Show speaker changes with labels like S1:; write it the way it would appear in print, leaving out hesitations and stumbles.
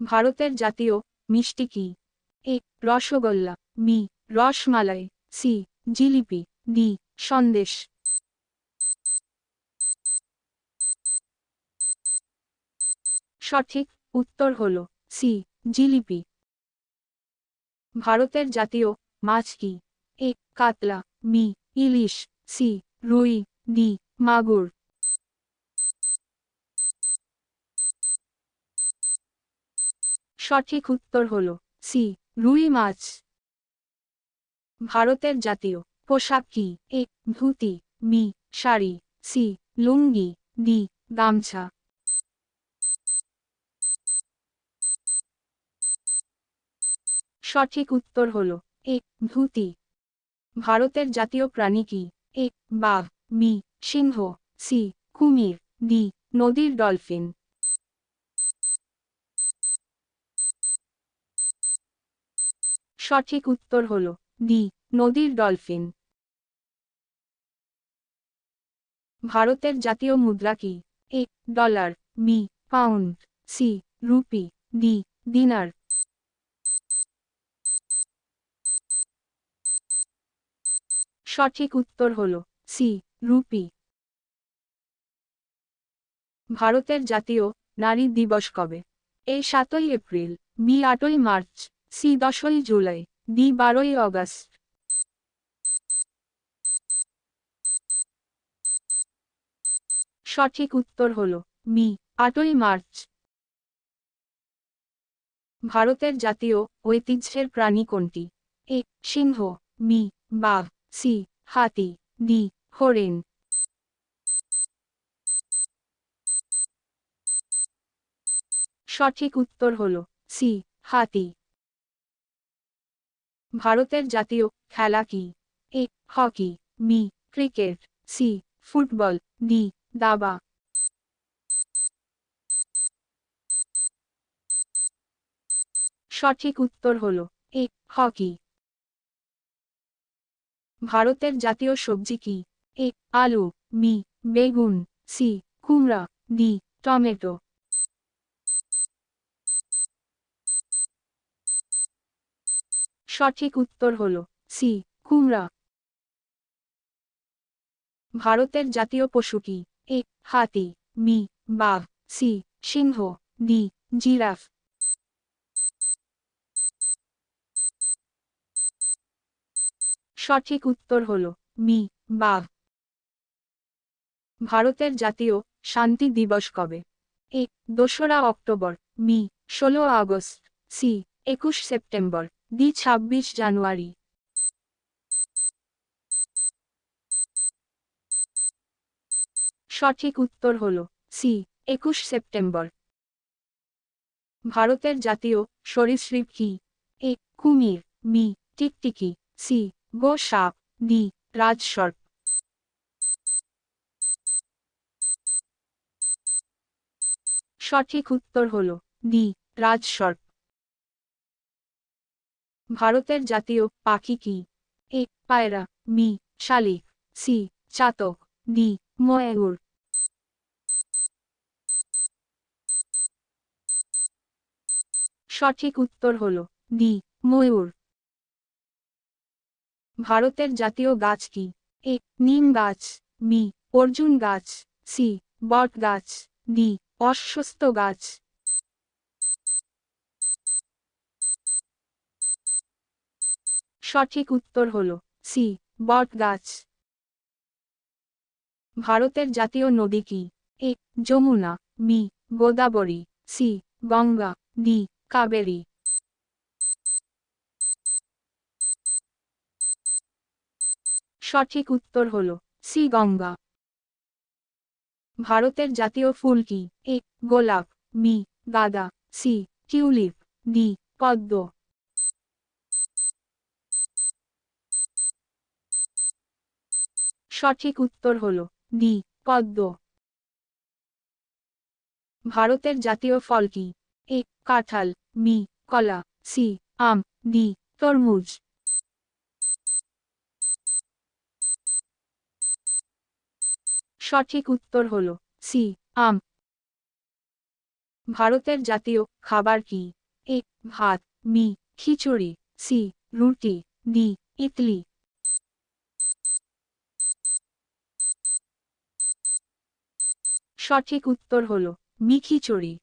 S1: ভারতের জাতীয় মিষ্টি কি? A rasgulla, B rasmalai, C jalebi, D sandesh. সঠিক উত্তর হল সি জিলিপি। ভারতের জাতীয় মাছ কি? এ কাতলা, বি ইলিশ, সি রুই, ডি মাগুর। সঠিক উত্তর হল সি রুই মাছ। ভারতের জাতীয় পোশাক কি? এ ধুতি, বি শাড়ি, সি লুঙ্গি, ডি গামছা। সঠিক উত্তর হল এ ধুতি। ভারতের জাতীয় প্রাণী কি? এ বাঘ, বি সিংহ, সি কুমির, ডি নদীর ডলফিন। সঠিক উত্তর হল ডি নদীর ডলফিন। ভারতের জাতীয় মুদ্রা কি? A dollar, B pound, C rupee, D dinar. সঠিক উত্তর হল সি রুপি। ভারতের জাতীয় নারী দিবস কবে? এ 7ই এপ্রিল, বি 8ই মার্চ, সি 10ই জুলাই, ডি 12ই অগস্ট। সঠিক উত্তর হল বি 8ই মার্চ। ভারতের জাতীয় ঐতিহ্যের প্রাণী কোনটি? এ সিংহ, বি বাঘ, সি হাতি, ডি হরিণ। সঠিক উত্তর হল সি হাতি। ভারতের জাতীয় খেলা কি? A hockey, B cricket, C football, D দাবা। সঠিক উত্তর হল এ হকি। ভারতের জাতীয় সবজি কি? এ আলু, বি বেগুন, সি কুমড়া, ডি টমেটো। সঠিক উত্তর হল সি কুমড়া। ভারতের জাতীয় পশু কি? এ হাতি, বি বাঘ, সি সিংহ, ডি জিরাফ। সঠিক উত্তর হল বি বাঘ। ভারতের জাতীয় শান্তি দিবস কবে? এ 2রা October, B 16 August, C 21 September, D 26 January. সঠিক উত্তর হল সি 21 সেপ্টেম্বর। ভারতের জাতীয় সরীসৃপ কি? এ কুমির, বি টিকটিকি, সি গো সাপ, ডি রাজসর্প। সঠিক উত্তর হল ডি রাজসর্প। ভারতের জাতীয় পাখি কি? এ পায়রা, বি শালিক, সি চাতক, ডি ময়ূর। সঠিক উত্তর হল ডি ময়ূর। ভারতের জাতীয় গাছ কি? এ নিম গাছ, বি অর্জুন গাছ, সি বট গাছ, ডি অশ্বত্থ গাছ। সঠিক উত্তর হল সি বট গাছ। ভারতের জাতীয় নদী কি? A Yamuna, B Godavari, C Ganga, D Kaveri. সঠিক উত্তর হল সি গঙ্গা। ভারতের জাতীয় ফুল কি? এ গোলাপ, বি গাঁদা, সি টিউলিপ, ডি পদ্ম। সঠিক উত্তর হল ডি পদ্ম। ভারতের জাতীয় ফল কি? এ কাঁঠাল, বি কলা, সি আম, ডি তরমুজ। সঠিক উত্তর হল সি আম। ভারতের জাতীয় খাবার কি? এ ভাত, বি খিচুড়ি, সি রুটি, ডি ইডলি। সঠিক উত্তর হলো বি খিচুড়ি।